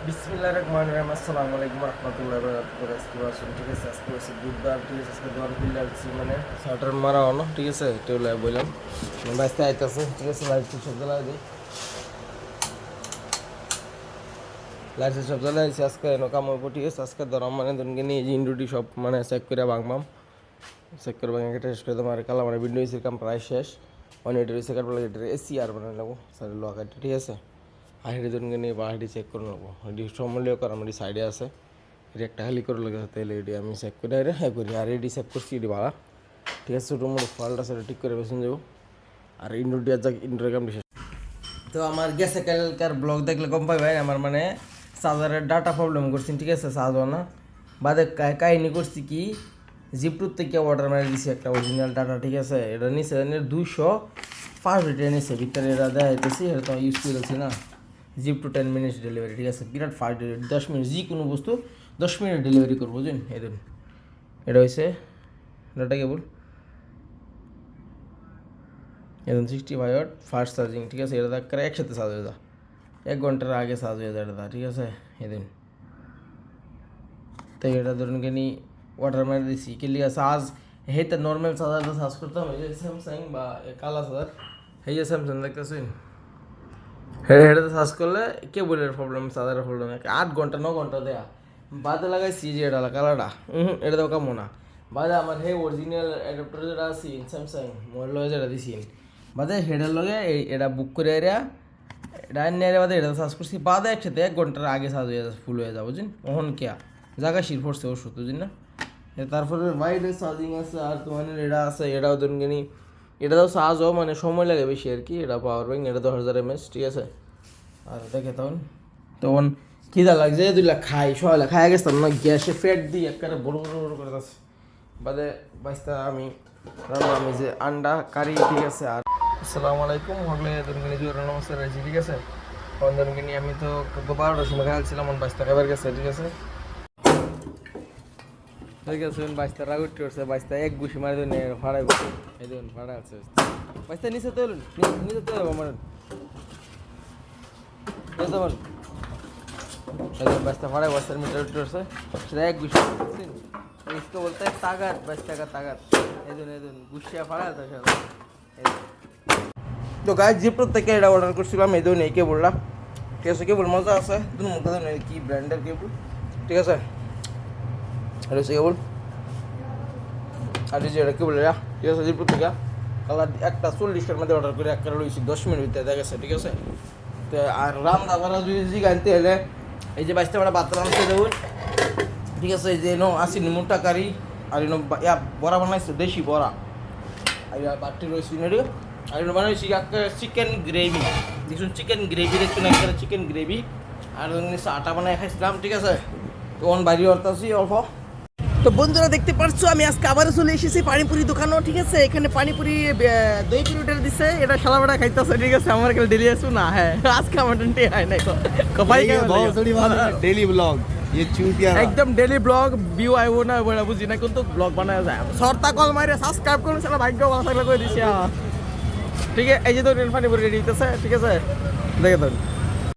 বিসমিল্লাহির রহমানির রহিম। আসসালামু আলাইকুম রহমতুল্লাহি ওয়া বারাকাতুহু। ঠিক আছে, আজকে হচ্ছে বুধবার, ঠিক আছে। আজকে দোয়ার খুলে আসছি, মানে শাটার মারা হলো, ঠিক আছে। এটা হলো বললাম বাইসতে আইতাছে, ঠিক আছে। লাইট সব জ্বালাই দিই, লাইট সব জ্বালাই দিচ্ছি। আজকে এনো কাম হইব, ঠিক আছে। আজকে ধরো মানে ধরুন নিয়ে ইন্ডুটি সব মানে চেক করে ভাঙবাম, চেক করে ভাঙে টেস্ট করে তোমার কালা মানে উইন্ডো এসির কাম প্রায় শেষ। অন এটার এসে কাটবো, এটার এসি আর বানাই লাগবো সাইডে লোয়া কাটে, ঠিক আছে। হাইডি ধরুন নিয়ে বা হাইডি চেক করে নেবো, এটি সম্মূল্য কর আমার সাইডে আছে। এটি একটা খালি করে লাগে, তাহলে এটি আমি চেক করে হ্যাঁ করি। আর এটি চেক করছি, এটি ভাড়া, ঠিক আছে। ছোটো মোটো ফল্ট আছে, ঠিক করে বেসন যাবো। আর ইনডোর দিয়ে যাক, ইনডোর কাম শেষ। তো আমার গেছে কালকার ব্লগ দেখলে কম পাই ভাই, আমার মানে চার্জারের ডাটা প্রবলেম করছি, ঠিক আছে। চার্জ না বাদে কাহিনি করছি কি, জিপটুর থেকে অর্ডার মারি দিছি একটা অরিজিনাল ডাটা, ঠিক আছে। এটা নিচে 205 রিটার নিচে, ভিতরে এটা দেখাইতেছি, এটা তো ইউজ করেছি না। জিপ টু 10 মিনিটস ডেলিভারি, ঠিক আছে। বিরাট ফাস্ট ডেলিভারি, 10 মিনিট, যে কোনো বস্তু 10 মিনিট ডেলিভারি করবো, বুঝলেন। এই দিন এটা হয়েছে ডাটা কেবল, এখন 65 ওয়াট ফাস্ট চার্জিং, ঠিক আছে। এটা করে একসাথে চার্জ হয়ে যায়, 1 ঘন্টার আগে চার্জ হয়ে যায় এটা, ঠিক আছে। এদিন তো এটা ধরুন কেনি ওয়াটার মারি দিছি ক্লিয়ার চার্জ। হেতে নর্মাল চার্জারটা চার্জ করতাম, এই যে স্যামসাং বা কালা চার্জার, এই যে স্যামসাং দেখতেছেন, হেডে চার্জ করলে কেবলের প্রবলেম, চার্জারের প্রবলেম। 8 ঘন্টা 9 ঘন্টা দেয়া বাদে লাগাইছি যে এটা কালারটা, এটা তো কামো না। বাদে আমার হে অরিজিনাল অ্যাডাপ্টার যেটা আছে স্যামসাং মোবাইল লগে যেটা দিছি, বাদে হেডের লগে এটা বুক করে এরিয়া এটা নিয়ে বাদে এটা চার্জ করছি, বাদে একসাথে 1 ঘন্টার আগে চার্জ হয়ে যাচ্ছে, ফুল হয়ে যাবে, বুঝলেন। ওহন কেয়া জায়গা শির পড়ছে ওষুধ, বুঝলেন না। তারপরে ওয়াইড চার্জিং আছে, আর তোমার এটা আছে, এটাও ধরুন কিনি এটা তো চার্জও মানে সময় লাগে বেশি আর কি। এটা পাওয়ার ব্যাংক, এটা 10,000 mAh, ঠিক আছে। আর দেখে তখন তখন খিদা লাগছে, দুইলা খাই সকালে খাই গেছিলাম না, গ্যাসে ফ্যাট দিই একেবারে বড় বড় বড় করে যাচ্ছে। বাদে বাইসটা আমি রান্না, আমি যে আন্ডা কারি, ঠিক আছে। আর আসসালামু আলাইকুম, হলে ধরুন জোর নমস্কার রয়েছি, ঠিক আছে। তখন ধরুন আমি তো 12টার সময় খাইছিলাম, বাইসটা খাবার গেছে, ঠিক আছে। ঠিক আছে, বাইসটা রাগ উঠতে উঠছে, বাইসটা এক ঘুষি মারি দেন ফাড়াই, এই দেখুন ফাড়া আছে বাইসটা নিচে তুলুন, নিচে তুলে আমার বাচ্চা ফাড়ায়, বস্তার মিটার উঠতে উঠছে, সেটা এক ঘুষি इसको बोलते हैं ताकत, बच्चा का ताकत। এই দিন গুছিয়ে ফাড়া তো সব। তো গাইস জিপটো থেকে এটা অর্ডার করছিলাম, এই দিন এই কেবলটা, ঠিক আছে। কেবল মজা আছে, দুটো মুখে দেন কি ব্র্যান্ডের কেবল, ঠিক আছে। আর হচ্ছে কেবল, আর এই যে এটা কেবল এটা, ঠিক আছে। জিপটো থেকে কালার একটা 40টার মধ্যে অর্ডার করে একটা লইছি, 10 মিনিট ভিতরে দেখা গেছে, ঠিক আছে। তো আর রান্না করা যদি গানতে হলে এই যে 22টা বড় ভাত রাঁধতে দেবো, ঠিক আছে। এই যে নো আসি মোটা কারি, আর এনো ইয়া বড়া বানাইছে, দেশি বড়া, আর বাটি রয়েছে নেড়ে, আর এনো বানাইছি একটা চিকেন গ্রেভি, দেখুন চিকেন গ্রেভি দেখুন, একটা চিকেন গ্রেভি। আর আটা বানাই খাইছিলাম, ঠিক আছে। তো অন বাইরে অর্থাছি অল্প। তো বন্ধুরা দেখতে পারছো, আমি আজকে আবারও চলে এসেছি পানিপুরি দোকানও, ঠিক আছে। এখানে পানিপুরি দই পুরি অর্ডার দিচ্ছে, এটা শালাবাটা খাইতেছে, ঠিক আছে। আমার কাছে ডেলি আসু না, হ্যাঁ আজকে আমার টেন্টে হয় নাই, কপাই डेली ब्लॉग ये चूतिया একদম ডেলি ব্লগ ভিউ আইব না, বড় বুঝি না, কিন্তু ব্লগ বানায় যায়। শর্তা কল মারে সাবস্ক্রাইব করুন, শালা ভাগ্য ভালো থাকলে করে দিছি, ঠিক আছে। এই যে তো পানিপুরি রেডি হইতেছে, ঠিক আছে, দেখে তো।